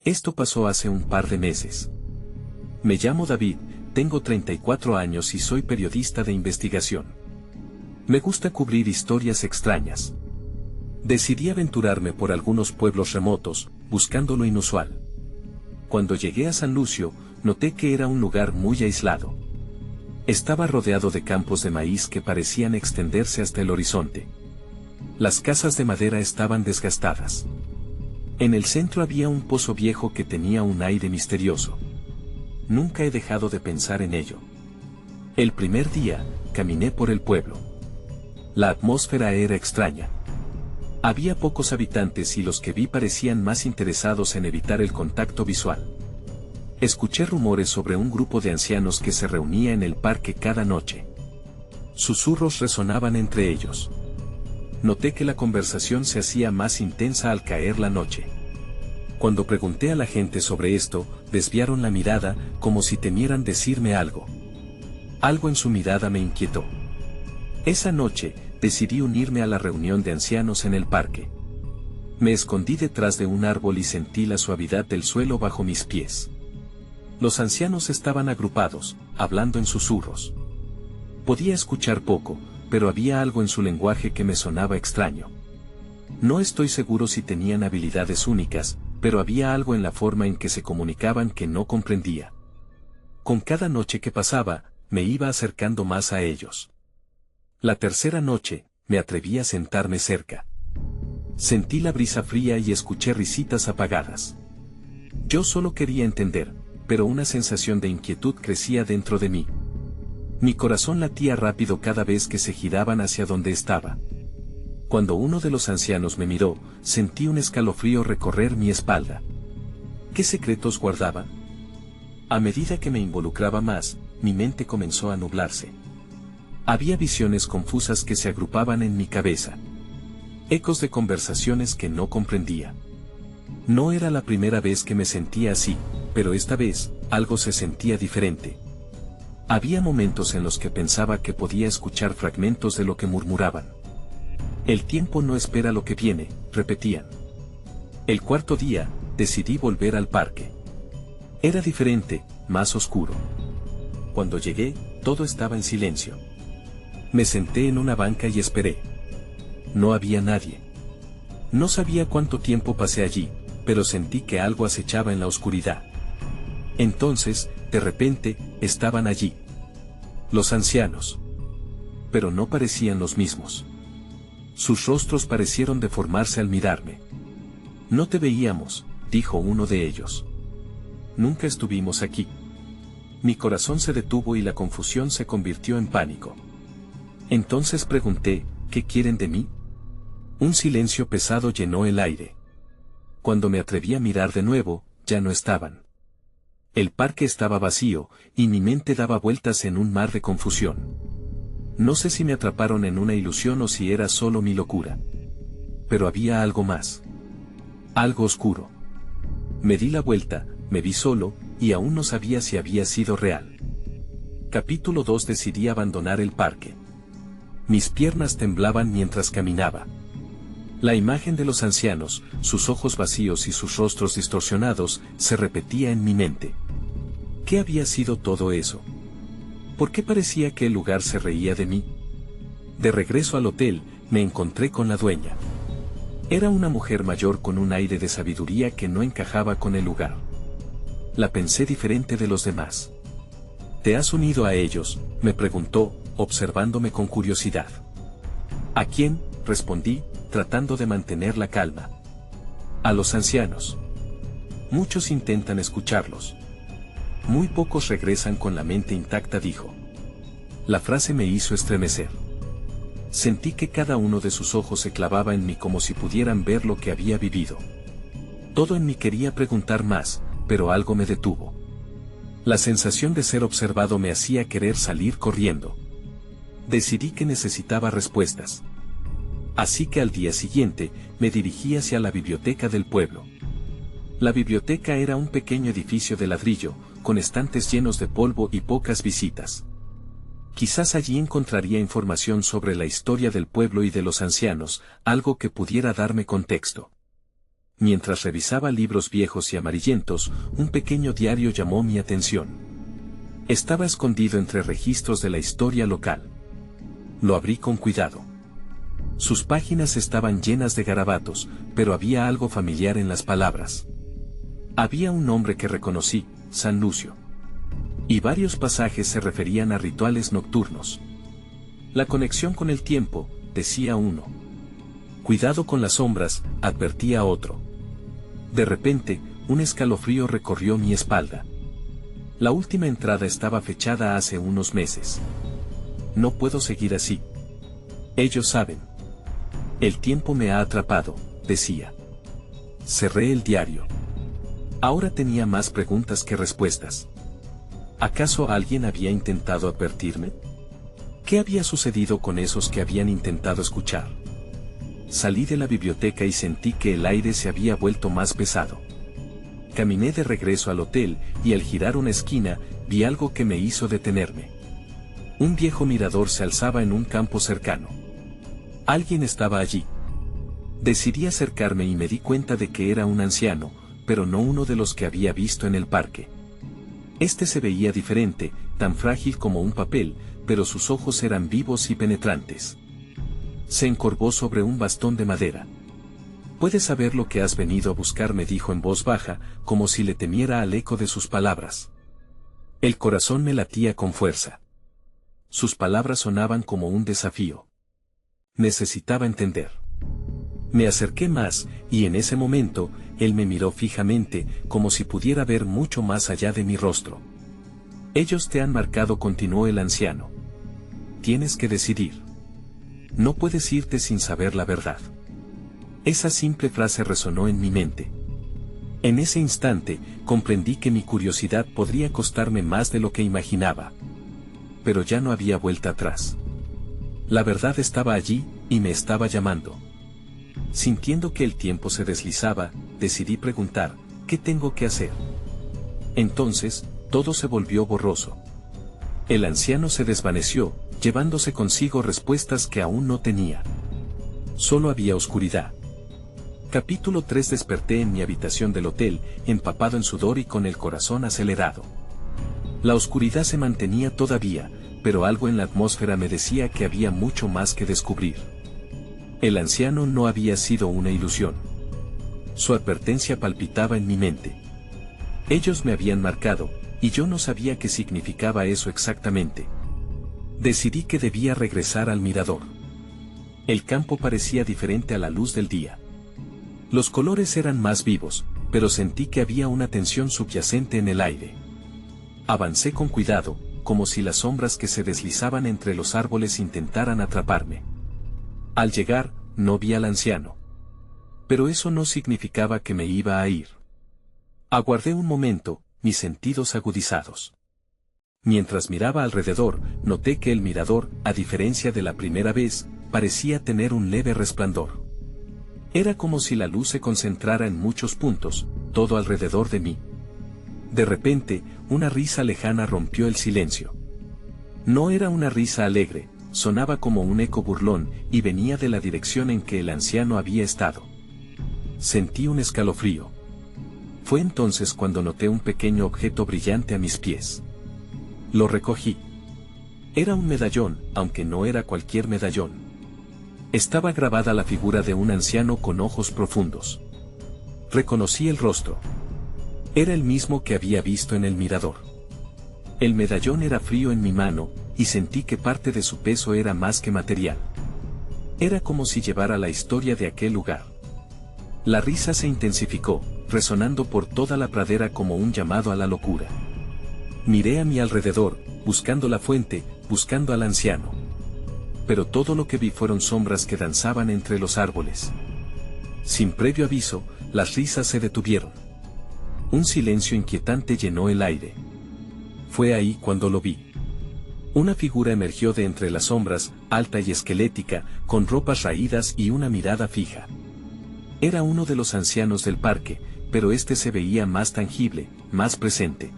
Esto pasó hace un par de meses. Me llamo David, tengo 34 años y soy periodista de investigación. Me gusta cubrir historias extrañas. Decidí aventurarme por algunos pueblos remotos, buscando lo inusual. Cuando llegué a San Lucio, noté que era un lugar muy aislado. Estaba rodeado de campos de maíz que parecían extenderse hasta el horizonte. Las casas de madera estaban desgastadas. En el centro había un pozo viejo que tenía un aire misterioso. Nunca he dejado de pensar en ello. El primer día, caminé por el pueblo. La atmósfera era extraña. Había pocos habitantes y los que vi parecían más interesados en evitar el contacto visual. Escuché rumores sobre un grupo de ancianos que se reunía en el parque cada noche. Susurros resonaban entre ellos. Noté que la conversación se hacía más intensa al caer la noche. Cuando pregunté a la gente sobre esto, desviaron la mirada, como si temieran decirme algo. Algo en su mirada me inquietó. Esa noche, decidí unirme a la reunión de ancianos en el parque. Me escondí detrás de un árbol y sentí la suavidad del suelo bajo mis pies. Los ancianos estaban agrupados, hablando en susurros. Podía escuchar poco, pero había algo en su lenguaje que me sonaba extraño. No estoy seguro si tenían habilidades únicas, pero había algo en la forma en que se comunicaban que no comprendía. Con cada noche que pasaba, me iba acercando más a ellos. La tercera noche, me atreví a sentarme cerca. Sentí la brisa fría y escuché risitas apagadas. Yo solo quería entender, pero una sensación de inquietud crecía dentro de mí. Mi corazón latía rápido cada vez que se giraban hacia donde estaba. Cuando uno de los ancianos me miró, sentí un escalofrío recorrer mi espalda. ¿Qué secretos guardaba? A medida que me involucraba más, mi mente comenzó a nublarse. Había visiones confusas que se agrupaban en mi cabeza. Ecos de conversaciones que no comprendía. No era la primera vez que me sentía así, pero esta vez, algo se sentía diferente. Había momentos en los que pensaba que podía escuchar fragmentos de lo que murmuraban. El tiempo no espera lo que viene, repetían. El cuarto día, decidí volver al parque. Era diferente, más oscuro. Cuando llegué, todo estaba en silencio. Me senté en una banca y esperé. No había nadie. No sabía cuánto tiempo pasé allí, pero sentí que algo acechaba en la oscuridad. Entonces, de repente, estaban allí. Los ancianos. Pero no parecían los mismos. Sus rostros parecieron deformarse al mirarme. No te veíamos, dijo uno de ellos. Nunca estuvimos aquí. Mi corazón se detuvo y la confusión se convirtió en pánico. Entonces pregunté, ¿qué quieren de mí? Un silencio pesado llenó el aire. Cuando me atreví a mirar de nuevo, ya no estaban. El parque estaba vacío, y mi mente daba vueltas en un mar de confusión. No sé si me atraparon en una ilusión o si era solo mi locura. Pero había algo más. Algo oscuro. Me di la vuelta, me vi solo, y aún no sabía si había sido real. Capítulo 2. Decidí abandonar el parque. Mis piernas temblaban mientras caminaba. La imagen de los ancianos, sus ojos vacíos y sus rostros distorsionados, se repetía en mi mente. ¿Qué había sido todo eso? ¿Por qué parecía que el lugar se reía de mí? De regreso al hotel, me encontré con la dueña. Era una mujer mayor con un aire de sabiduría que no encajaba con el lugar. La pensé diferente de los demás. ¿Te has unido a ellos?, me preguntó, observándome con curiosidad. ¿A quién?, respondí, tratando de mantener la calma. A los ancianos. Muchos intentan escucharlos. Muy pocos regresan con la mente intacta, dijo. La frase me hizo estremecer. Sentí que cada uno de sus ojos se clavaba en mí como si pudieran ver lo que había vivido. Todo en mí quería preguntar más, pero algo me detuvo. La sensación de ser observado me hacía querer salir corriendo. Decidí que necesitaba respuestas. Así que al día siguiente, me dirigí hacia la biblioteca del pueblo. La biblioteca era un pequeño edificio de ladrillo, con estantes llenos de polvo y pocas visitas. Quizás allí encontraría información sobre la historia del pueblo y de los ancianos, algo que pudiera darme contexto. Mientras revisaba libros viejos y amarillentos, un pequeño diario llamó mi atención. Estaba escondido entre registros de la historia local. Lo abrí con cuidado. Sus páginas estaban llenas de garabatos, pero había algo familiar en las palabras. Había un nombre que reconocí, San Lucio. Y varios pasajes se referían a rituales nocturnos. La conexión con el tiempo, decía uno. Cuidado con las sombras, advertía otro. De repente, un escalofrío recorrió mi espalda. La última entrada estaba fechada hace unos meses. No puedo seguir así. Ellos saben. El tiempo me ha atrapado, decía. Cerré el diario. Ahora tenía más preguntas que respuestas. ¿Acaso alguien había intentado advertirme? ¿Qué había sucedido con esos que habían intentado escuchar? Salí de la biblioteca y sentí que el aire se había vuelto más pesado. Caminé de regreso al hotel y al girar una esquina, vi algo que me hizo detenerme. Un viejo mirador se alzaba en un campo cercano. Alguien estaba allí. Decidí acercarme y me di cuenta de que era un anciano, pero no uno de los que había visto en el parque. Este se veía diferente, tan frágil como un papel, pero sus ojos eran vivos y penetrantes. Se encorvó sobre un bastón de madera. «Puedes saber lo que has venido a buscar», me dijo en voz baja, como si le temiera al eco de sus palabras. El corazón me latía con fuerza. Sus palabras sonaban como un desafío. Necesitaba entender. Me acerqué más, y en ese momento, él me miró fijamente, como si pudiera ver mucho más allá de mi rostro. «Ellos te han marcado», continuó el anciano. «Tienes que decidir. No puedes irte sin saber la verdad». Esa simple frase resonó en mi mente. En ese instante, comprendí que mi curiosidad podría costarme más de lo que imaginaba. Pero ya no había vuelta atrás. La verdad estaba allí, y me estaba llamando. Sintiendo que el tiempo se deslizaba, decidí preguntar, ¿qué tengo que hacer? Entonces, todo se volvió borroso. El anciano se desvaneció, llevándose consigo respuestas que aún no tenía. Solo había oscuridad. Capítulo 3. Desperté en mi habitación del hotel, empapado en sudor y con el corazón acelerado. La oscuridad se mantenía todavía, pero algo en la atmósfera me decía que había mucho más que descubrir. El anciano no había sido una ilusión. Su advertencia palpitaba en mi mente. Ellos me habían marcado, y yo no sabía qué significaba eso exactamente. Decidí que debía regresar al mirador. El campo parecía diferente a la luz del día. Los colores eran más vivos, pero sentí que había una tensión subyacente en el aire. Avancé con cuidado, como si las sombras que se deslizaban entre los árboles intentaran atraparme. Al llegar, no vi al anciano. Pero eso no significaba que me iba a ir. Aguardé un momento, mis sentidos agudizados. Mientras miraba alrededor, noté que el mirador, a diferencia de la primera vez, parecía tener un leve resplandor. Era como si la luz se concentrara en muchos puntos, todo alrededor de mí. De repente, una risa lejana rompió el silencio. No era una risa alegre, sonaba como un eco burlón, y venía de la dirección en que el anciano había estado. Sentí un escalofrío. Fue entonces cuando noté un pequeño objeto brillante a mis pies. Lo recogí. Era un medallón, aunque no era cualquier medallón. Estaba grabada la figura de un anciano con ojos profundos. Reconocí el rostro. Era el mismo que había visto en el mirador. El medallón era frío en mi mano, y sentí que parte de su peso era más que material. Era como si llevara la historia de aquel lugar. La risa se intensificó, resonando por toda la pradera como un llamado a la locura. Miré a mi alrededor, buscando la fuente, buscando al anciano. Pero todo lo que vi fueron sombras que danzaban entre los árboles. Sin previo aviso, las risas se detuvieron. Un silencio inquietante llenó el aire. Fue ahí cuando lo vi. Una figura emergió de entre las sombras, alta y esquelética, con ropas raídas y una mirada fija. Era uno de los ancianos del parque, pero este se veía más tangible, más presente.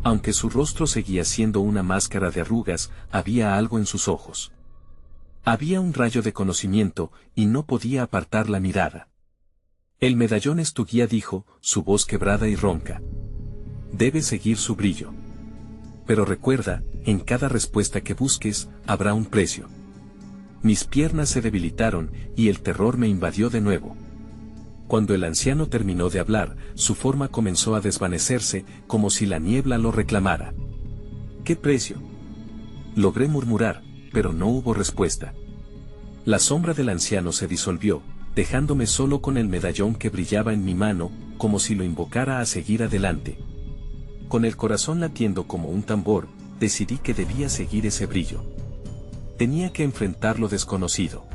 Aunque su rostro seguía siendo una máscara de arrugas, había algo en sus ojos. Había un rayo de conocimiento, y no podía apartar la mirada. El medallón es tu guía, dijo, su voz quebrada y ronca. Debes seguir su brillo. Pero recuerda, en cada respuesta que busques, habrá un precio. Mis piernas se debilitaron, y el terror me invadió de nuevo. Cuando el anciano terminó de hablar, su forma comenzó a desvanecerse, como si la niebla lo reclamara. ¿Qué precio? Logré murmurar, pero no hubo respuesta. La sombra del anciano se disolvió, dejándome solo con el medallón que brillaba en mi mano, como si lo invocara a seguir adelante. Con el corazón latiendo como un tambor, decidí que debía seguir ese brillo. Tenía que enfrentar lo desconocido.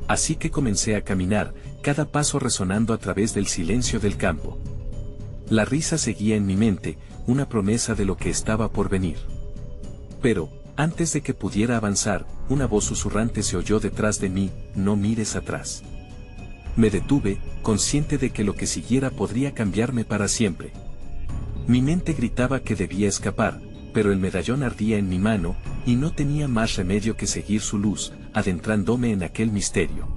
Así que comencé a caminar, cada paso resonando a través del silencio del campo. La risa seguía en mi mente, una promesa de lo que estaba por venir. Pero, antes de que pudiera avanzar, una voz susurrante se oyó detrás de mí: no mires atrás. Me detuve, consciente de que lo que siguiera podría cambiarme para siempre. Mi mente gritaba que debía escapar, pero el medallón ardía en mi mano, y no tenía más remedio que seguir su luz, adentrándome en aquel misterio.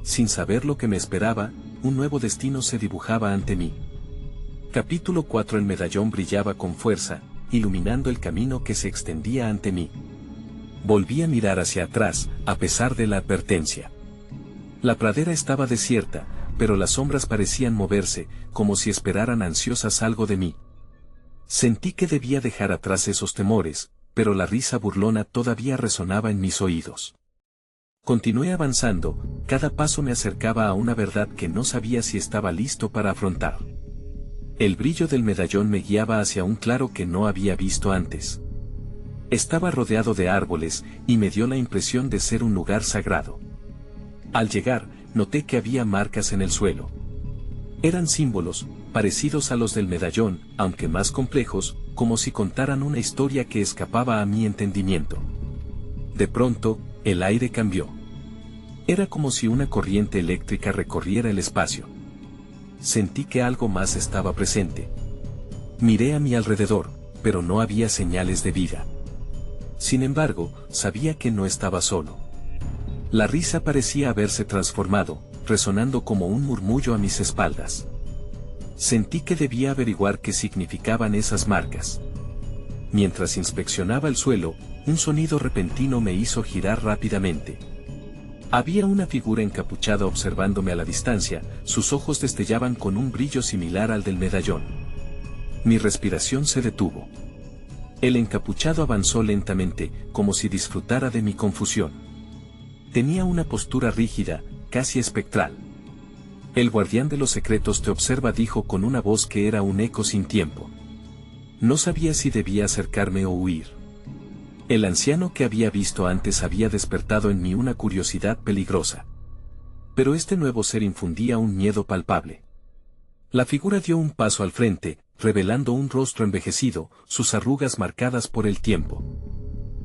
Sin saber lo que me esperaba, un nuevo destino se dibujaba ante mí. Capítulo 4. El medallón brillaba con fuerza, iluminando el camino que se extendía ante mí. Volví a mirar hacia atrás, a pesar de la advertencia. La pradera estaba desierta, pero las sombras parecían moverse, como si esperaran ansiosas algo de mí. Sentí que debía dejar atrás esos temores, pero la risa burlona todavía resonaba en mis oídos. Continué avanzando, cada paso me acercaba a una verdad que no sabía si estaba listo para afrontar. El brillo del medallón me guiaba hacia un claro que no había visto antes. Estaba rodeado de árboles, y me dio la impresión de ser un lugar sagrado. Al llegar, noté que había marcas en el suelo. Eran símbolos, parecidos a los del medallón, aunque más complejos, como si contaran una historia que escapaba a mi entendimiento. De pronto, el aire cambió. Era como si una corriente eléctrica recorriera el espacio. Sentí que algo más estaba presente. Miré a mi alrededor, pero no había señales de vida. Sin embargo, sabía que no estaba solo. La risa parecía haberse transformado, resonando como un murmullo a mis espaldas. Sentí que debía averiguar qué significaban esas marcas. Mientras inspeccionaba el suelo, un sonido repentino me hizo girar rápidamente. Había una figura encapuchada observándome a la distancia, sus ojos destellaban con un brillo similar al del medallón. Mi respiración se detuvo. El encapuchado avanzó lentamente, como si disfrutara de mi confusión. Tenía una postura rígida, casi espectral. El guardián de los secretos te observa, dijo con una voz que era un eco sin tiempo. No sabía si debía acercarme o huir. El anciano que había visto antes había despertado en mí una curiosidad peligrosa. Pero este nuevo ser infundía un miedo palpable. La figura dio un paso al frente, revelando un rostro envejecido, sus arrugas marcadas por el tiempo.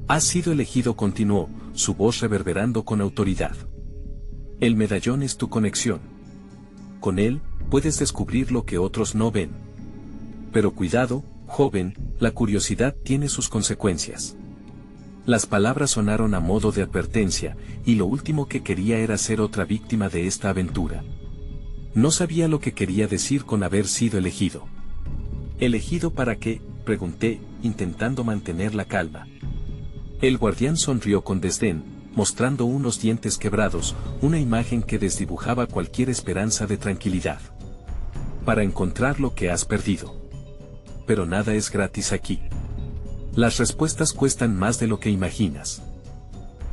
Has sido elegido, continuó, su voz reverberando con autoridad. El medallón es tu conexión. Con él, puedes descubrir lo que otros no ven. Pero cuidado, joven, la curiosidad tiene sus consecuencias. Las palabras sonaron a modo de advertencia, y lo último que quería era ser otra víctima de esta aventura. No sabía lo que quería decir con haber sido elegido. ¿Elegido para qué?, pregunté, intentando mantener la calma. El guardián sonrió con desdén, mostrando unos dientes quebrados, una imagen que desdibujaba cualquier esperanza de tranquilidad. Para encontrar lo que has perdido. Pero nada es gratis aquí. Las respuestas cuestan más de lo que imaginas.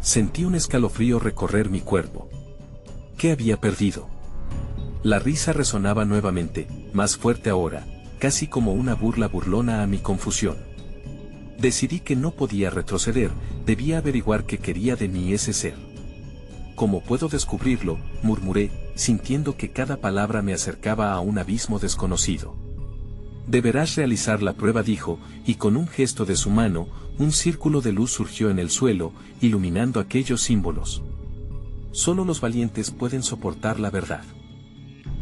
Sentí un escalofrío recorrer mi cuerpo. ¿Qué había perdido? La risa resonaba nuevamente, más fuerte ahora, casi como una burla burlona a mi confusión. Decidí que no podía retroceder, debía averiguar qué quería de mí ese ser. ¿Cómo puedo descubrirlo?, murmuré, sintiendo que cada palabra me acercaba a un abismo desconocido. Deberás realizar la prueba, dijo, y con un gesto de su mano, un círculo de luz surgió en el suelo, iluminando aquellos símbolos. Solo los valientes pueden soportar la verdad.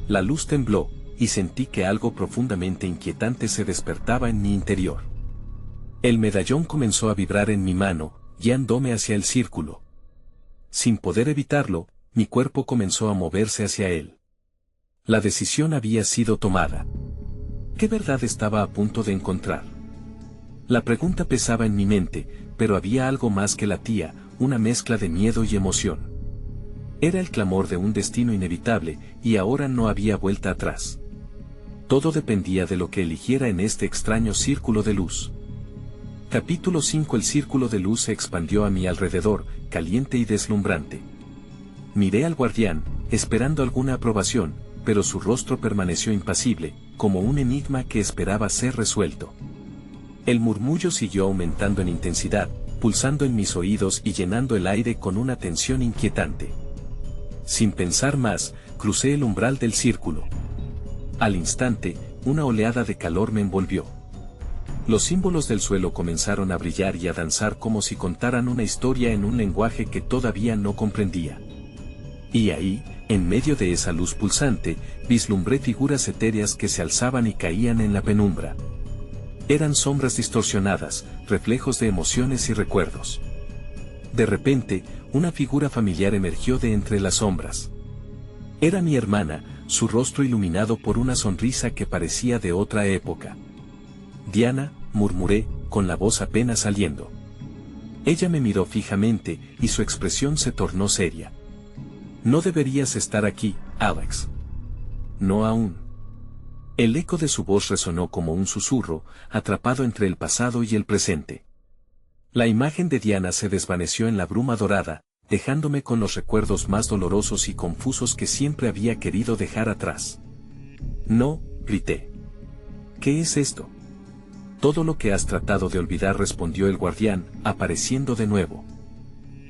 La luz tembló, y sentí que algo profundamente inquietante se despertaba en mi interior. El medallón comenzó a vibrar en mi mano, guiándome hacia el círculo. Sin poder evitarlo, mi cuerpo comenzó a moverse hacia él. La decisión había sido tomada. ¿Qué verdad estaba a punto de encontrar? La pregunta pesaba en mi mente, pero había algo más que latía, una mezcla de miedo y emoción. Era el clamor de un destino inevitable, y ahora no había vuelta atrás. Todo dependía de lo que eligiera en este extraño círculo de luz. Capítulo 5. El círculo de luz se expandió a mi alrededor, caliente y deslumbrante. Miré al guardián, esperando alguna aprobación, pero su rostro permaneció impasible, como un enigma que esperaba ser resuelto. El murmullo siguió aumentando en intensidad, pulsando en mis oídos y llenando el aire con una tensión inquietante. Sin pensar más, crucé el umbral del círculo. Al instante, una oleada de calor me envolvió. Los símbolos del suelo comenzaron a brillar y a danzar como si contaran una historia en un lenguaje que todavía no comprendía. Y ahí, en medio de esa luz pulsante, vislumbré figuras etéreas que se alzaban y caían en la penumbra. Eran sombras distorsionadas, reflejos de emociones y recuerdos. De repente, una figura familiar emergió de entre las sombras. Era mi hermana, su rostro iluminado por una sonrisa que parecía de otra época. «Diana», murmuré, con la voz apenas saliendo. Ella me miró fijamente, y su expresión se tornó seria. «No deberías estar aquí, Alex». «No aún». El eco de su voz resonó como un susurro, atrapado entre el pasado y el presente. La imagen de Diana se desvaneció en la bruma dorada, dejándome con los recuerdos más dolorosos y confusos que siempre había querido dejar atrás. «No», grité. «¿Qué es esto?» «Todo lo que has tratado de olvidar», respondió el guardián, apareciendo de nuevo.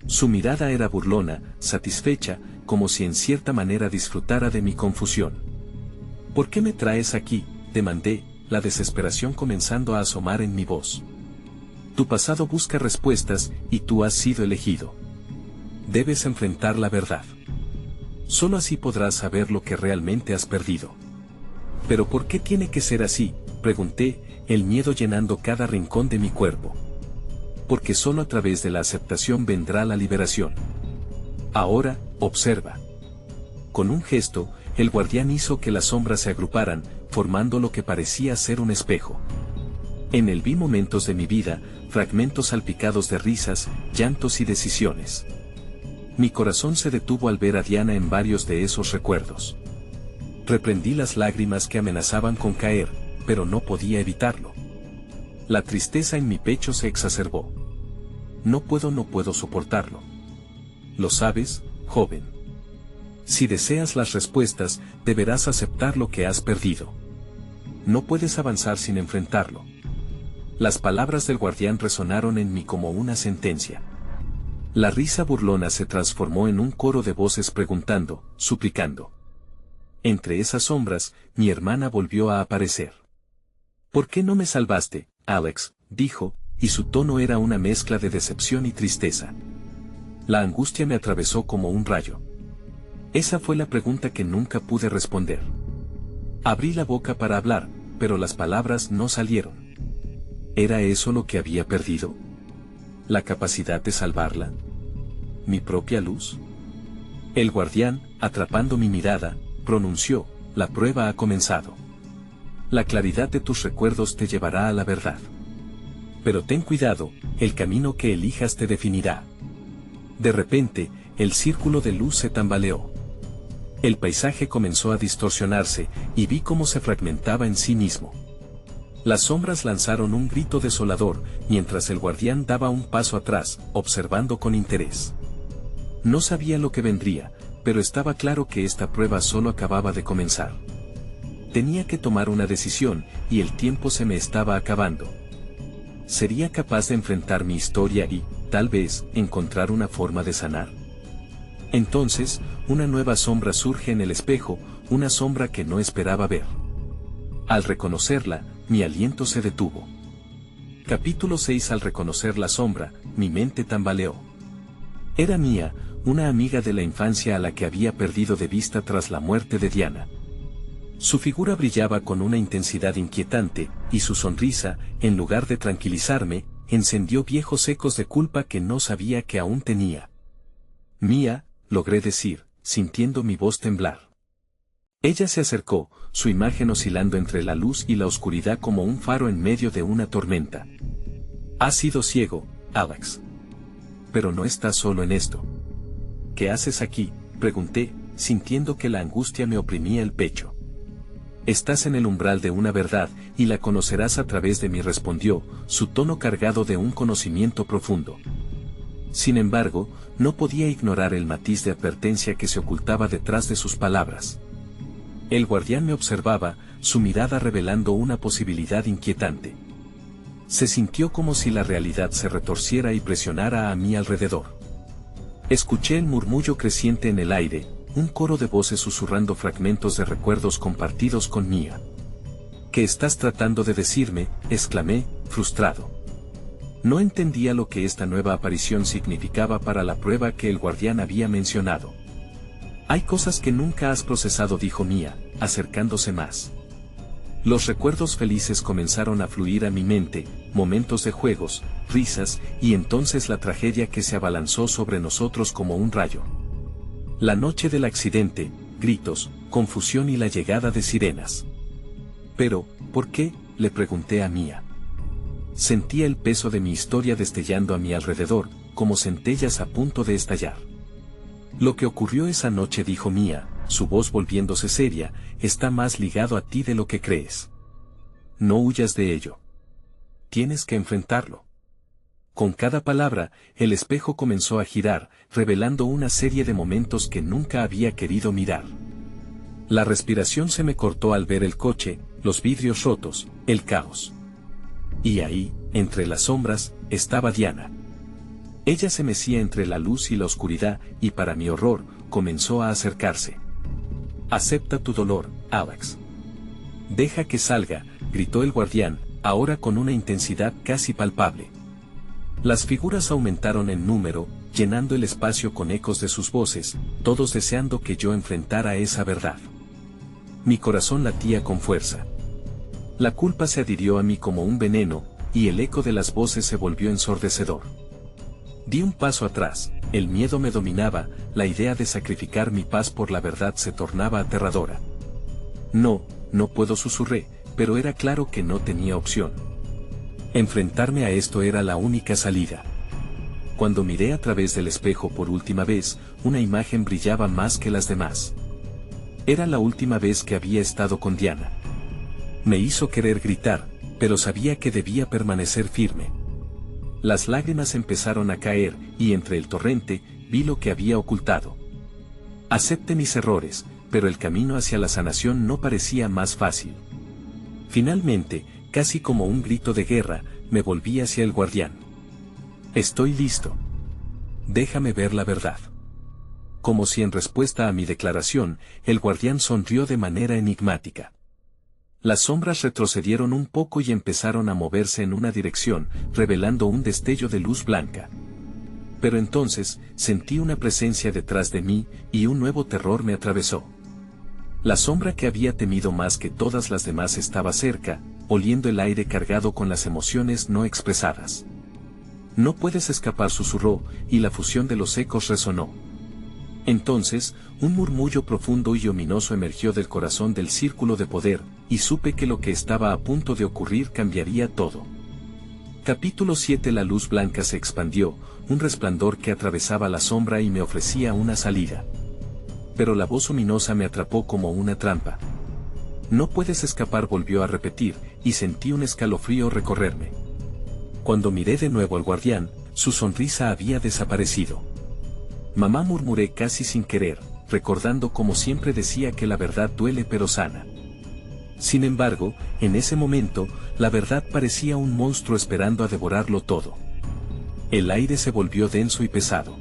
Su mirada era burlona, satisfecha, como si en cierta manera disfrutara de mi confusión. «¿Por qué me traes aquí?», demandé, la desesperación comenzando a asomar en mi voz. «Tu pasado busca respuestas, y tú has sido elegido. Debes enfrentar la verdad. Solo así podrás saber lo que realmente has perdido». «¿Pero por qué tiene que ser así?», pregunté, el miedo llenando cada rincón de mi cuerpo. «Porque solo a través de la aceptación vendrá la liberación. Ahora, observa». Con un gesto, el guardián hizo que las sombras se agruparan, formando lo que parecía ser un espejo. En él vi momentos de mi vida, fragmentos salpicados de risas, llantos y decisiones. Mi corazón se detuvo al ver a Diana en varios de esos recuerdos. Reprendí las lágrimas que amenazaban con caer, pero no podía evitarlo. La tristeza en mi pecho se exacerbó. No puedo soportarlo. Lo sabes, joven. Si deseas las respuestas, deberás aceptar lo que has perdido. No puedes avanzar sin enfrentarlo. Las palabras del guardián resonaron en mí como una sentencia. La risa burlona se transformó en un coro de voces preguntando, suplicando. Entre esas sombras, mi hermana volvió a aparecer. «¿Por qué no me salvaste, Alex?», dijo, y su tono era una mezcla de decepción y tristeza. La angustia me atravesó como un rayo. Esa fue la pregunta que nunca pude responder. Abrí la boca para hablar, pero las palabras no salieron. ¿Era eso lo que había perdido? ¿La capacidad de salvarla? ¿Mi propia luz? El guardián, atrapando mi mirada, pronunció: «La prueba ha comenzado. La claridad de tus recuerdos te llevará a la verdad. Pero ten cuidado, el camino que elijas te definirá». De repente, el círculo de luz se tambaleó. El paisaje comenzó a distorsionarse, y vi cómo se fragmentaba en sí mismo. Las sombras lanzaron un grito desolador, mientras el guardián daba un paso atrás, observando con interés. No sabía lo que vendría, pero estaba claro que esta prueba solo acababa de comenzar. Tenía que tomar una decisión, y el tiempo se me estaba acabando. ¿Sería capaz de enfrentar mi historia y, tal vez, encontrar una forma de sanar? Entonces, una nueva sombra surge en el espejo, una sombra que no esperaba ver. Al reconocerla, mi aliento se detuvo. Capítulo 6. Al reconocer la sombra, mi mente tambaleó. Era Mía, una amiga de la infancia a la que había perdido de vista tras la muerte de Diana. Su figura brillaba con una intensidad inquietante, y su sonrisa, en lugar de tranquilizarme, encendió viejos ecos de culpa que no sabía que aún tenía. «Mía», logré decir, sintiendo mi voz temblar. Ella se acercó, su imagen oscilando entre la luz y la oscuridad como un faro en medio de una tormenta. Has sido ciego, Alex. Pero no estás solo en esto. ¿Qué haces aquí?, pregunté, sintiendo que la angustia me oprimía el pecho. Estás en el umbral de una verdad, y la conocerás a través de mí, respondió, su tono cargado de un conocimiento profundo. Sin embargo, no podía ignorar el matiz de advertencia que se ocultaba detrás de sus palabras. El guardián me observaba, su mirada revelando una posibilidad inquietante. Se sintió como si la realidad se retorciera y presionara a mi alrededor. Escuché el murmullo creciente en el aire, un coro de voces susurrando fragmentos de recuerdos compartidos con Mia. ¿Qué estás tratando de decirme?, exclamé, frustrado. No entendía lo que esta nueva aparición significaba para la prueba que el guardián había mencionado. Hay cosas que nunca has procesado, dijo Mia, acercándose más. Los recuerdos felices comenzaron a fluir a mi mente, momentos de juegos, risas, y entonces la tragedia que se abalanzó sobre nosotros como un rayo. La noche del accidente, gritos, confusión y la llegada de sirenas. Pero, ¿por qué?, le pregunté a Mia. Sentía el peso de mi historia destellando a mi alrededor, como centellas a punto de estallar. Lo que ocurrió esa noche, dijo Mia, su voz volviéndose seria, está más ligado a ti de lo que crees. No huyas de ello. Tienes que enfrentarlo. Con cada palabra, el espejo comenzó a girar, revelando una serie de momentos que nunca había querido mirar. La respiración se me cortó al ver el coche, los vidrios rotos, el caos. Y ahí, entre las sombras, estaba Diana. Ella se mecía entre la luz y la oscuridad, y para mi horror, comenzó a acercarse. Acepta tu dolor, Alex. Deja que salga, gritó el guardián, ahora con una intensidad casi palpable. Las figuras aumentaron en número, llenando el espacio con ecos de sus voces, todos deseando que yo enfrentara esa verdad. Mi corazón latía con fuerza. La culpa se adhirió a mí como un veneno, y el eco de las voces se volvió ensordecedor. Di un paso atrás, el miedo me dominaba, la idea de sacrificar mi paz por la verdad se tornaba aterradora. No puedo, susurré, pero era claro que no tenía opción. Enfrentarme a esto era la única salida. Cuando miré a través del espejo por última vez, una imagen brillaba más que las demás. Era la última vez que había estado con Diana. Me hizo querer gritar, pero sabía que debía permanecer firme. Las lágrimas empezaron a caer, y entre el torrente, vi lo que había ocultado. Acepté mis errores, pero el camino hacia la sanación no parecía más fácil. Finalmente, casi como un grito de guerra, me volví hacia el guardián. Estoy listo. Déjame ver la verdad. Como si en respuesta a mi declaración, el guardián sonrió de manera enigmática. Las sombras retrocedieron un poco y empezaron a moverse en una dirección, revelando un destello de luz blanca. Pero entonces, sentí una presencia detrás de mí, y un nuevo terror me atravesó. La sombra que había temido más que todas las demás estaba cerca, oliendo el aire cargado con las emociones no expresadas. No puedes escapar, susurró, y la fusión de los ecos resonó. Entonces, un murmullo profundo y ominoso emergió del corazón del círculo de poder, y supe que lo que estaba a punto de ocurrir cambiaría todo. Capítulo 7. La luz blanca se expandió, un resplandor que atravesaba la sombra y me ofrecía una salida. Pero la voz ominosa me atrapó como una trampa. No puedes escapar, volvió a repetir, y sentí un escalofrío recorrerme. Cuando miré de nuevo al guardián, su sonrisa había desaparecido. Mamá, murmuré casi sin querer, recordando como siempre decía que la verdad duele pero sana. Sin embargo, en ese momento, la verdad parecía un monstruo esperando a devorarlo todo. El aire se volvió denso y pesado.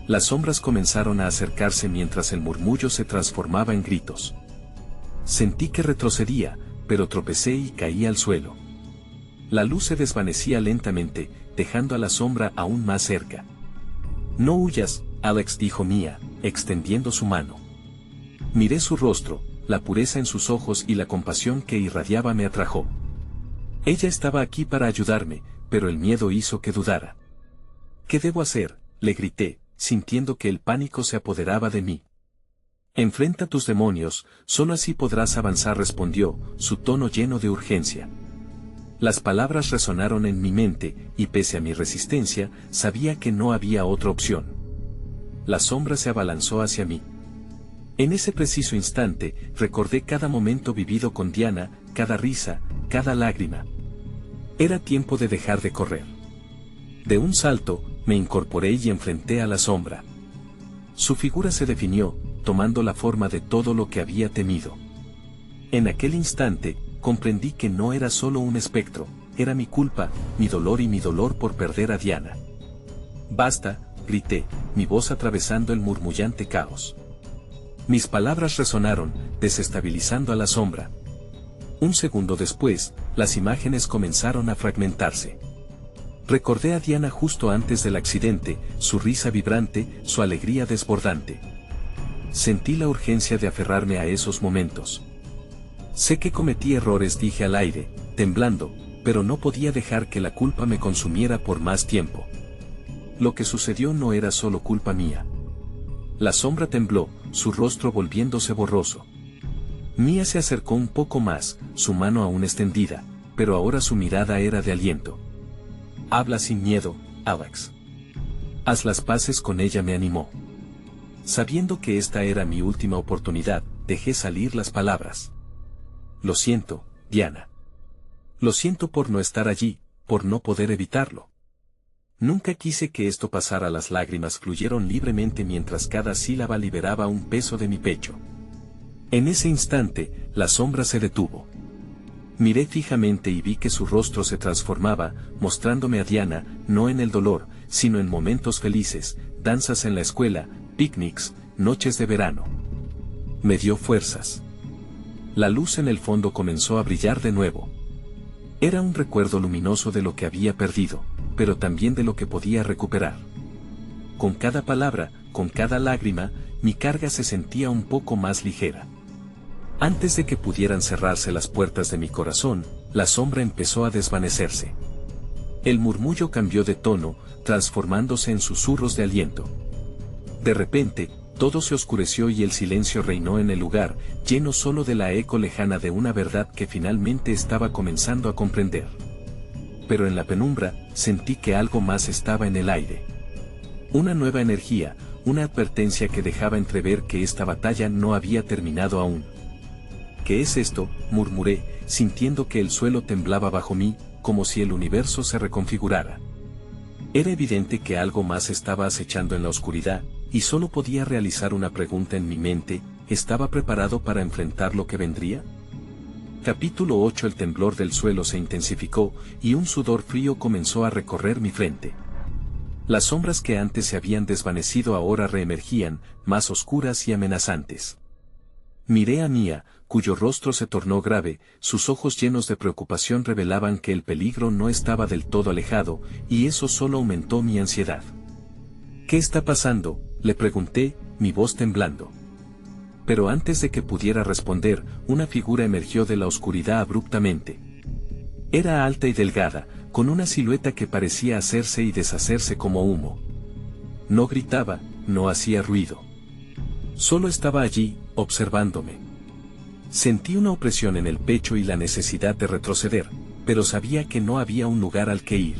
Las sombras comenzaron a acercarse mientras el murmullo se transformaba en gritos. Sentí que retrocedía, pero tropecé y caí al suelo. La luz se desvanecía lentamente, dejando a la sombra aún más cerca. No huyas, Alex, dijo Mia, extendiendo su mano. Miré su rostro, la pureza en sus ojos y la compasión que irradiaba me atrajo. Ella estaba aquí para ayudarme, pero el miedo hizo que dudara. ¿Qué debo hacer?, le grité, sintiendo que el pánico se apoderaba de mí. Enfrenta tus demonios, solo así podrás avanzar, respondió, su tono lleno de urgencia. Las palabras resonaron en mi mente, y pese a mi resistencia, sabía que no había otra opción. La sombra se abalanzó hacia mí. En ese preciso instante, recordé cada momento vivido con Diana, cada risa, cada lágrima. Era tiempo de dejar de correr. De un salto, me incorporé y enfrenté a la sombra. Su figura se definió, tomando la forma de todo lo que había temido. En aquel instante, comprendí que no era solo un espectro, era mi culpa, mi dolor y mi dolor por perder a Diana. «Basta», grité, mi voz atravesando el murmullante caos. Mis palabras resonaron, desestabilizando a la sombra. Un segundo después, las imágenes comenzaron a fragmentarse. Recordé a Diana justo antes del accidente, su risa vibrante, su alegría desbordante. Sentí la urgencia de aferrarme a esos momentos. Sé que cometí errores, dije al aire, temblando, pero no podía dejar que la culpa me consumiera por más tiempo. Lo que sucedió no era solo culpa mía. La sombra tembló, su rostro volviéndose borroso. Mia se acercó un poco más, su mano aún extendida, pero ahora su mirada era de aliento. «Habla sin miedo, Alex. Haz las paces con ella», me animó. Sabiendo que esta era mi última oportunidad, dejé salir las palabras. «Lo siento, Diana. Lo siento por no estar allí, por no poder evitarlo. Nunca quise que esto pasara». Las lágrimas fluyeron libremente mientras cada sílaba liberaba un peso de mi pecho. En ese instante, la sombra se detuvo. Miré fijamente y vi que su rostro se transformaba, mostrándome a Diana, no en el dolor, sino en momentos felices, danzas en la escuela, picnics, noches de verano. Me dio fuerzas. La luz en el fondo comenzó a brillar de nuevo. Era un recuerdo luminoso de lo que había perdido, pero también de lo que podía recuperar. Con cada palabra, con cada lágrima, mi carga se sentía un poco más ligera. Antes de que pudieran cerrarse las puertas de mi corazón, la sombra empezó a desvanecerse. El murmullo cambió de tono, transformándose en susurros de aliento. De repente, todo se oscureció y el silencio reinó en el lugar, lleno solo de la eco lejana de una verdad que finalmente estaba comenzando a comprender. Pero en la penumbra, sentí que algo más estaba en el aire. Una nueva energía, una advertencia que dejaba entrever que esta batalla no había terminado aún. «¿Qué es esto?», murmuré, sintiendo que el suelo temblaba bajo mí, como si el universo se reconfigurara. Era evidente que algo más estaba acechando en la oscuridad, y solo podía realizar una pregunta en mi mente: ¿estaba preparado para enfrentar lo que vendría? Capítulo 8. El temblor del suelo se intensificó, y un sudor frío comenzó a recorrer mi frente. Las sombras que antes se habían desvanecido ahora reemergían, más oscuras y amenazantes. Miré a Mia, cuyo rostro se tornó grave, sus ojos llenos de preocupación revelaban que el peligro no estaba del todo alejado, y eso solo aumentó mi ansiedad. «¿Qué está pasando?», le pregunté, mi voz temblando. Pero antes de que pudiera responder, una figura emergió de la oscuridad abruptamente. Era alta y delgada, con una silueta que parecía hacerse y deshacerse como humo. No gritaba, no hacía ruido. Solo estaba allí, observándome. Sentí una opresión en el pecho y la necesidad de retroceder, pero sabía que no había un lugar al que ir.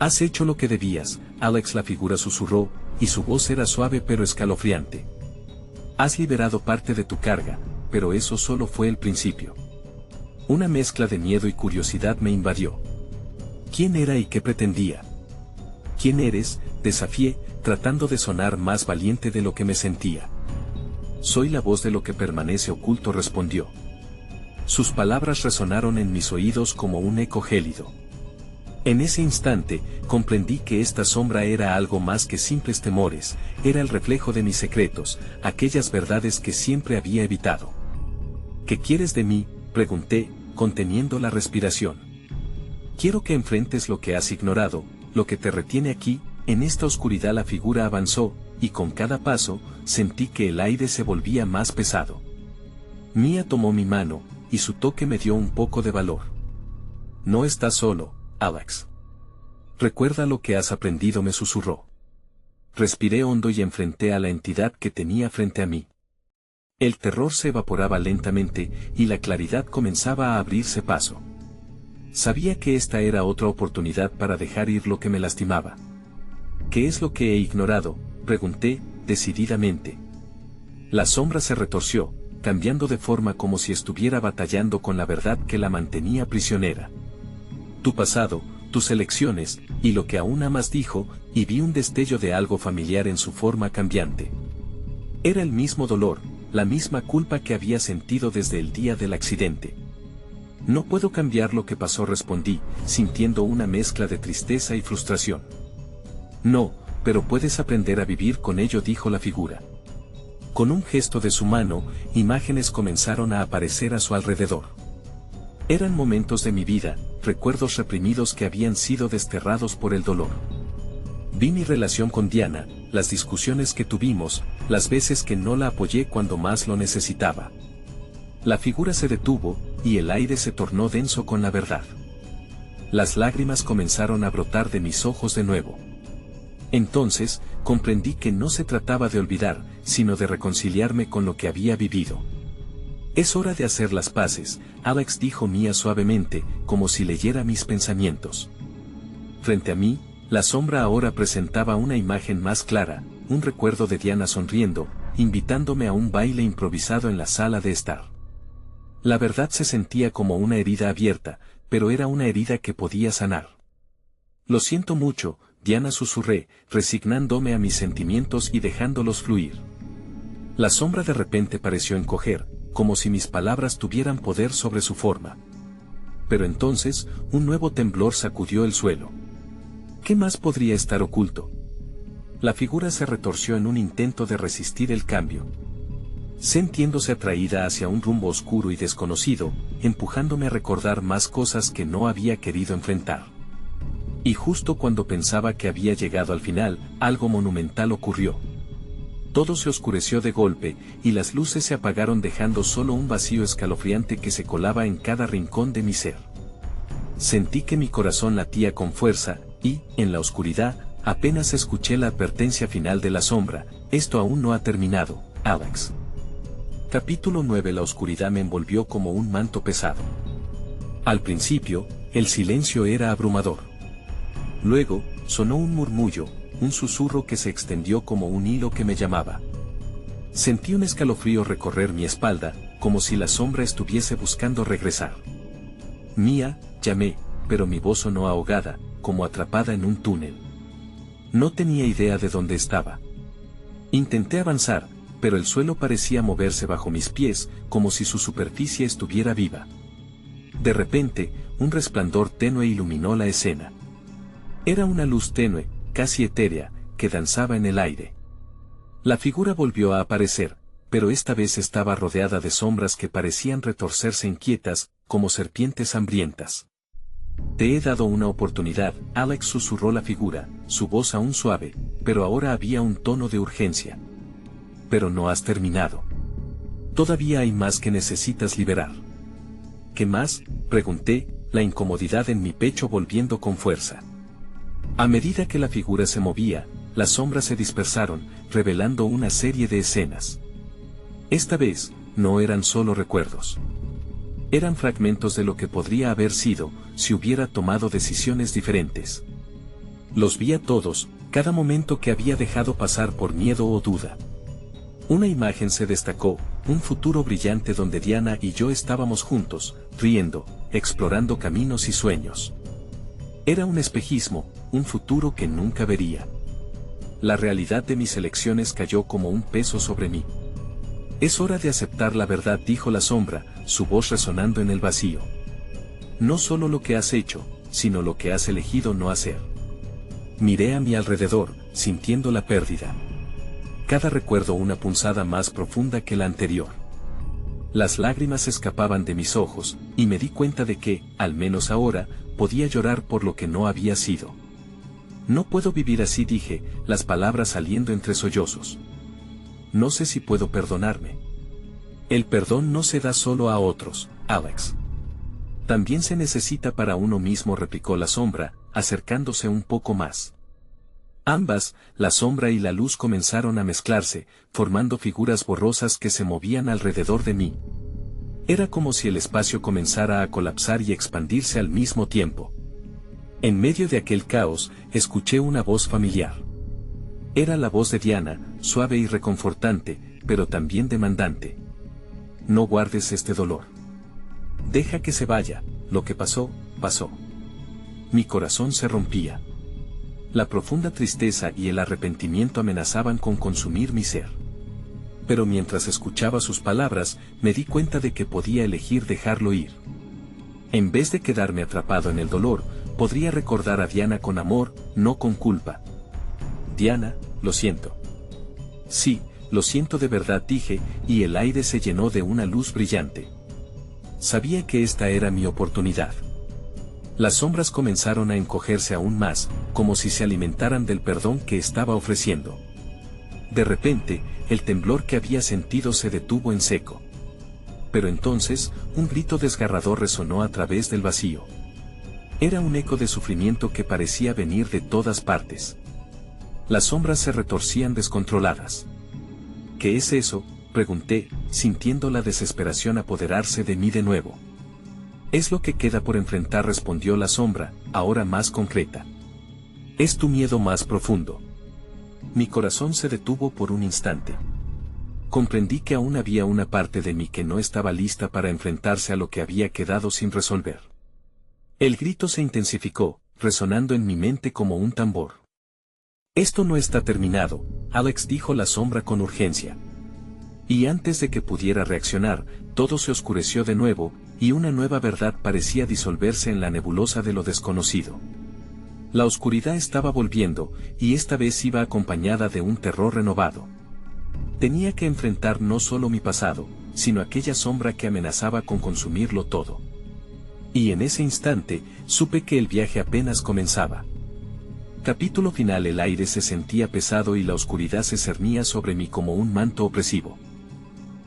«Has hecho lo que debías, Alex», la figura susurró, y su voz era suave pero escalofriante. «Has liberado parte de tu carga, pero eso solo fue el principio». Una mezcla de miedo y curiosidad me invadió. ¿Quién era y qué pretendía? «¿Quién eres?», desafié, tratando de sonar más valiente de lo que me sentía. «Soy la voz de lo que permanece oculto», respondió. Sus palabras resonaron en mis oídos como un eco gélido. En ese instante, comprendí que esta sombra era algo más que simples temores, era el reflejo de mis secretos, aquellas verdades que siempre había evitado. «¿Qué quieres de mí?», pregunté, conteniendo la respiración. «Quiero que enfrentes lo que has ignorado, lo que te retiene aquí». En esta oscuridad la figura avanzó, y con cada paso, sentí que el aire se volvía más pesado. Mia tomó mi mano, y su toque me dio un poco de valor. «No estás solo, Alex. Recuerda lo que has aprendido», me susurró. Respiré hondo y enfrenté a la entidad que tenía frente a mí. El terror se evaporaba lentamente, y la claridad comenzaba a abrirse paso. Sabía que esta era otra oportunidad para dejar ir lo que me lastimaba. ¿Qué es lo que he ignorado?, pregunté, decididamente. La sombra se retorció, cambiando de forma como si estuviera batallando con la verdad que la mantenía prisionera. Tu pasado, tus elecciones, y lo que aún amas, dijo, y vi un destello de algo familiar en su forma cambiante. Era el mismo dolor, la misma culpa que había sentido desde el día del accidente. No puedo cambiar lo que pasó, respondí, sintiendo una mezcla de tristeza y frustración. No, pero puedes aprender a vivir con ello, dijo la figura. Con un gesto de su mano, imágenes comenzaron a aparecer a su alrededor. Eran momentos de mi vida, recuerdos reprimidos que habían sido desterrados por el dolor. Vi mi relación con Diana, las discusiones que tuvimos, las veces que no la apoyé cuando más lo necesitaba. La figura se detuvo, y el aire se tornó denso con la verdad. Las lágrimas comenzaron a brotar de mis ojos de nuevo. Entonces, comprendí que no se trataba de olvidar, sino de reconciliarme con lo que había vivido. Es hora de hacer las paces, Alex, dijo Mia suavemente, como si leyera mis pensamientos. Frente a mí, la sombra ahora presentaba una imagen más clara, un recuerdo de Diana sonriendo, invitándome a un baile improvisado en la sala de estar. La verdad se sentía como una herida abierta, pero era una herida que podía sanar. Lo siento mucho, Diana, susurré, resignándome a mis sentimientos y dejándolos fluir. La sombra de repente pareció encoger, como si mis palabras tuvieran poder sobre su forma. Pero entonces, un nuevo temblor sacudió el suelo. ¿Qué más podría estar oculto? La figura se retorció en un intento de resistir el cambio. Sintiéndose atraída hacia un rumbo oscuro y desconocido, empujándome a recordar más cosas que no había querido enfrentar. Y justo cuando pensaba que había llegado al final, algo monumental ocurrió. Todo se oscureció de golpe, y las luces se apagaron dejando solo un vacío escalofriante que se colaba en cada rincón de mi ser. Sentí que mi corazón latía con fuerza, y, en la oscuridad, apenas escuché la advertencia final de la sombra: esto aún no ha terminado, Alex. Capítulo 9. La oscuridad me envolvió como un manto pesado. Al principio, el silencio era abrumador. Luego, sonó un murmullo, un susurro que se extendió como un hilo que me llamaba. Sentí un escalofrío recorrer mi espalda, como si la sombra estuviese buscando regresar. Mia, llamé, pero mi voz sonó ahogada, como atrapada en un túnel. No tenía idea de dónde estaba. Intenté avanzar, pero el suelo parecía moverse bajo mis pies, como si su superficie estuviera viva. De repente, un resplandor tenue iluminó la escena. Era una luz tenue, casi etérea, que danzaba en el aire. La figura volvió a aparecer, pero esta vez estaba rodeada de sombras que parecían retorcerse inquietas, como serpientes hambrientas. Te he dado una oportunidad, Alex, susurró la figura, su voz aún suave, pero ahora había un tono de urgencia. Pero no has terminado. Todavía hay más que necesitas liberar. ¿Qué más?, pregunté, la incomodidad en mi pecho volviendo con fuerza. A medida que la figura se movía, las sombras se dispersaron, revelando una serie de escenas. Esta vez, no eran solo recuerdos. Eran fragmentos de lo que podría haber sido, si hubiera tomado decisiones diferentes. Los vi a todos, cada momento que había dejado pasar por miedo o duda. Una imagen se destacó, un futuro brillante donde Diana y yo estábamos juntos, riendo, explorando caminos y sueños. Era un espejismo, un futuro que nunca vería. La realidad de mis elecciones cayó como un peso sobre mí. Es hora de aceptar la verdad, dijo la sombra, su voz resonando en el vacío. No solo lo que has hecho, sino lo que has elegido no hacer. Miré a mi alrededor, sintiendo la pérdida. Cada recuerdo una punzada más profunda que la anterior. Las lágrimas escapaban de mis ojos, y me di cuenta de que, al menos ahora, podía llorar por lo que no había sido. No puedo vivir así, dije, las palabras saliendo entre sollozos. No sé si puedo perdonarme. El perdón no se da solo a otros, Alex. También se necesita para uno mismo, replicó la sombra, acercándose un poco más. Ambas, la sombra y la luz comenzaron a mezclarse, formando figuras borrosas que se movían alrededor de mí. Era como si el espacio comenzara a colapsar y expandirse al mismo tiempo. En medio de aquel caos, escuché una voz familiar. Era la voz de Diana, suave y reconfortante, pero también demandante. No guardes este dolor. Deja que se vaya, lo que pasó, pasó. Mi corazón se rompía. La profunda tristeza y el arrepentimiento amenazaban con consumir mi ser. Pero mientras escuchaba sus palabras, me di cuenta de que podía elegir dejarlo ir. En vez de quedarme atrapado en el dolor, podría recordar a Diana con amor, no con culpa. Diana, lo siento. Sí, lo siento de verdad, dije, y el aire se llenó de una luz brillante. Sabía que esta era mi oportunidad. Las sombras comenzaron a encogerse aún más, como si se alimentaran del perdón que estaba ofreciendo. De repente, el temblor que había sentido se detuvo en seco. Pero entonces, un grito desgarrador resonó a través del vacío. Era un eco de sufrimiento que parecía venir de todas partes. Las sombras se retorcían descontroladas. ¿Qué es eso?, pregunté, sintiendo la desesperación apoderarse de mí de nuevo. Es lo que queda por enfrentar, respondió la sombra, ahora más concreta. Es tu miedo más profundo. Mi corazón se detuvo por un instante. Comprendí que aún había una parte de mí que no estaba lista para enfrentarse a lo que había quedado sin resolver. El grito se intensificó, resonando en mi mente como un tambor. Esto no está terminado, Alex, dijo la sombra con urgencia. Y antes de que pudiera reaccionar, todo se oscureció de nuevo, y una nueva verdad parecía disolverse en la nebulosa de lo desconocido. La oscuridad estaba volviendo, y esta vez iba acompañada de un terror renovado. Tenía que enfrentar no solo mi pasado, sino aquella sombra que amenazaba con consumirlo todo. Y en ese instante, supe que el viaje apenas comenzaba. Capítulo final. El aire se sentía pesado y la oscuridad se cernía sobre mí como un manto opresivo.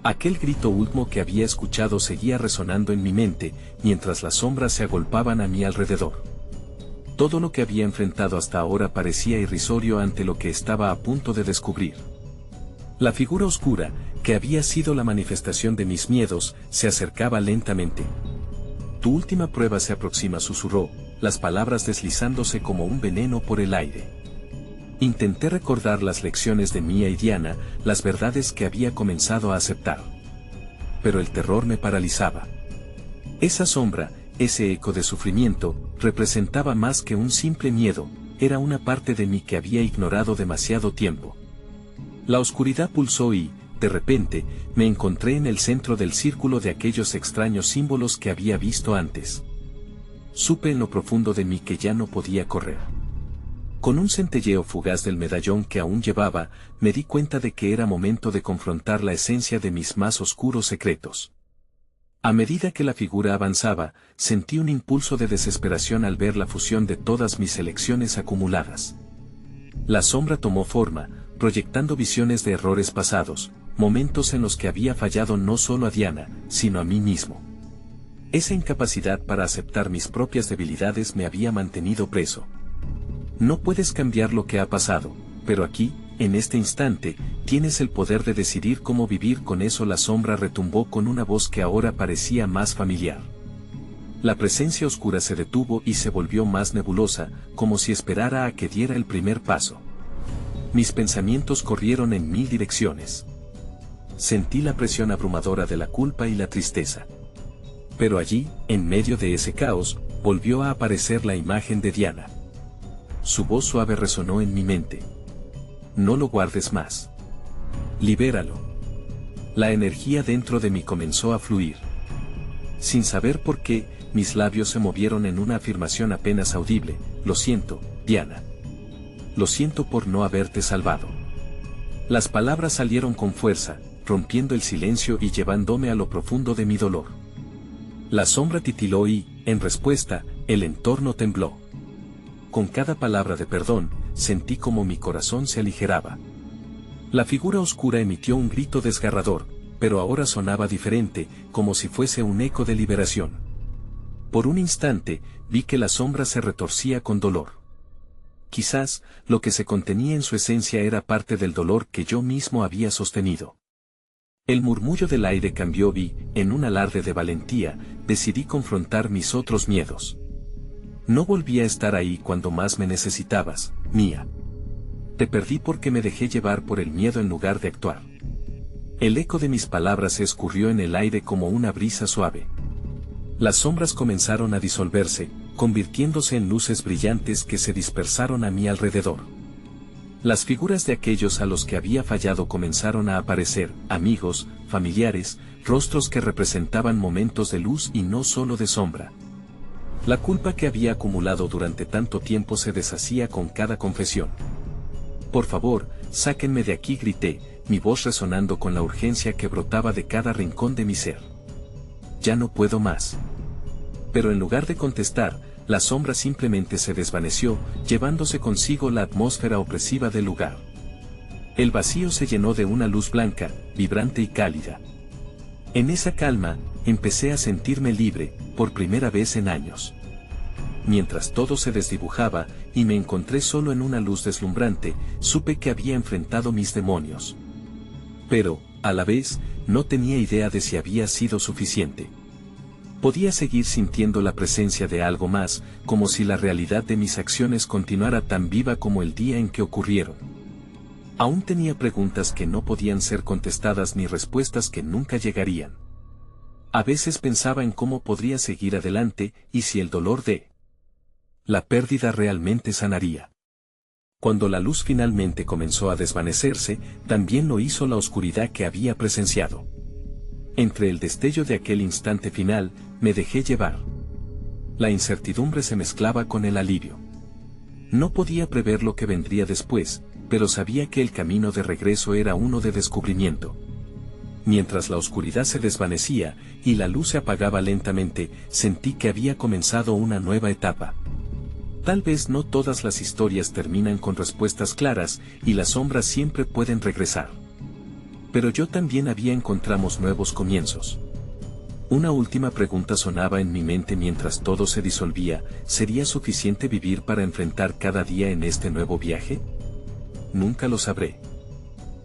Aquel grito último que había escuchado seguía resonando en mi mente, mientras las sombras se agolpaban a mi alrededor. Todo lo que había enfrentado hasta ahora parecía irrisorio ante lo que estaba a punto de descubrir. La figura oscura, que había sido la manifestación de mis miedos, se acercaba lentamente. Tu última prueba se aproxima, susurró, las palabras deslizándose como un veneno por el aire. Intenté recordar las lecciones de Mia y Diana, las verdades que había comenzado a aceptar. Pero el terror me paralizaba. Esa sombra, ese eco de sufrimiento, representaba más que un simple miedo, era una parte de mí que había ignorado demasiado tiempo. La oscuridad pulsó y, de repente, me encontré en el centro del círculo de aquellos extraños símbolos que había visto antes. Supe en lo profundo de mí que ya no podía correr. Con un centelleo fugaz del medallón que aún llevaba, me di cuenta de que era momento de confrontar la esencia de mis más oscuros secretos. A medida que la figura avanzaba, sentí un impulso de desesperación al ver la fusión de todas mis elecciones acumuladas. La sombra tomó forma, proyectando visiones de errores pasados, momentos en los que había fallado no solo a Diana, sino a mí mismo. Esa incapacidad para aceptar mis propias debilidades me había mantenido preso. No puedes cambiar lo que ha pasado, pero aquí, en este instante, tienes el poder de decidir cómo vivir con eso. La sombra retumbó con una voz que ahora parecía más familiar. La presencia oscura se detuvo y se volvió más nebulosa, como si esperara a que diera el primer paso. Mis pensamientos corrieron en 1000 direcciones. Sentí la presión abrumadora de la culpa y la tristeza. Pero allí, en medio de ese caos, volvió a aparecer la imagen de Diana. Su voz suave resonó en mi mente. No lo guardes más. Libéralo. La energía dentro de mí comenzó a fluir. Sin saber por qué, mis labios se movieron en una afirmación apenas audible. Lo siento, Diana. Lo siento por no haberte salvado. Las palabras salieron con fuerza, rompiendo el silencio y llevándome a lo profundo de mi dolor. La sombra titiló y, en respuesta, el entorno tembló. Con cada palabra de perdón, sentí como mi corazón se aligeraba. La figura oscura emitió un grito desgarrador, pero ahora sonaba diferente, como si fuese un eco de liberación. Por un instante, vi que la sombra se retorcía con dolor. Quizás, lo que se contenía en su esencia era parte del dolor que yo mismo había sostenido. El murmullo del aire cambió y, en un alarde de valentía, decidí confrontar mis otros miedos. No volví a estar ahí cuando más me necesitabas, Mia. Te perdí porque me dejé llevar por el miedo en lugar de actuar. El eco de mis palabras se escurrió en el aire como una brisa suave. Las sombras comenzaron a disolverse, convirtiéndose en luces brillantes que se dispersaron a mi alrededor. Las figuras de aquellos a los que había fallado comenzaron a aparecer, amigos, familiares, rostros que representaban momentos de luz y no solo de sombra. La culpa que había acumulado durante tanto tiempo se deshacía con cada confesión. Por favor, sáquenme de aquí, grité, mi voz resonando con la urgencia que brotaba de cada rincón de mi ser. Ya no puedo más. Pero en lugar de contestar, la sombra simplemente se desvaneció, llevándose consigo la atmósfera opresiva del lugar. El vacío se llenó de una luz blanca, vibrante y cálida. En esa calma, empecé a sentirme libre, por primera vez en años. Mientras todo se desdibujaba, y me encontré solo en una luz deslumbrante, supe que había enfrentado mis demonios. Pero, a la vez, no tenía idea de si había sido suficiente. Podía seguir sintiendo la presencia de algo más, como si la realidad de mis acciones continuara tan viva como el día en que ocurrieron. Aún tenía preguntas que no podían ser contestadas ni respuestas que nunca llegarían. A veces pensaba en cómo podría seguir adelante, y si el dolor de la pérdida realmente sanaría. Cuando la luz finalmente comenzó a desvanecerse, también lo hizo la oscuridad que había presenciado. Entre el destello de aquel instante final, me dejé llevar. La incertidumbre se mezclaba con el alivio. No podía prever lo que vendría después, pero sabía que el camino de regreso era uno de descubrimiento. Mientras la oscuridad se desvanecía, y la luz se apagaba lentamente, sentí que había comenzado una nueva etapa. Tal vez no todas las historias terminan con respuestas claras, y las sombras siempre pueden regresar. Pero yo también encontramos nuevos comienzos. Una última pregunta sonaba en mi mente mientras todo se disolvía: ¿sería suficiente vivir para enfrentar cada día en este nuevo viaje? Nunca lo sabré.